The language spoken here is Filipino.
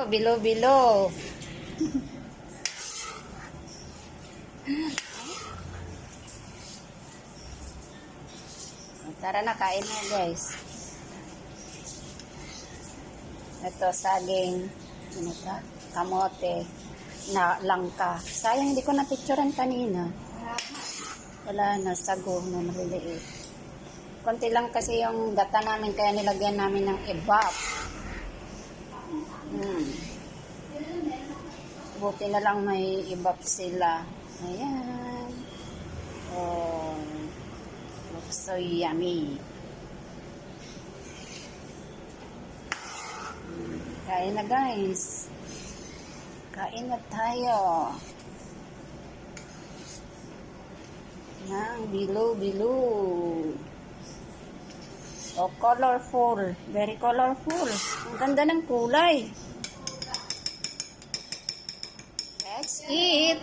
bilo-bilo. Tara na, kain na guys. Ito, saging, ano ta? Kamote, na langka. Sayang, hindi ko na-picturean kanina. Wala na, sago na maliliit. Konti lang kasi yung gata namin, kaya nilagyan namin ng evap. Buti na lang may evap sila. Ayan. Oh, looks so yummy. Kain na guys. Kain na tayo. Ng bilo-bilo. Oh, colorful. Very colorful. Ang ganda ng kulay. Let's eat.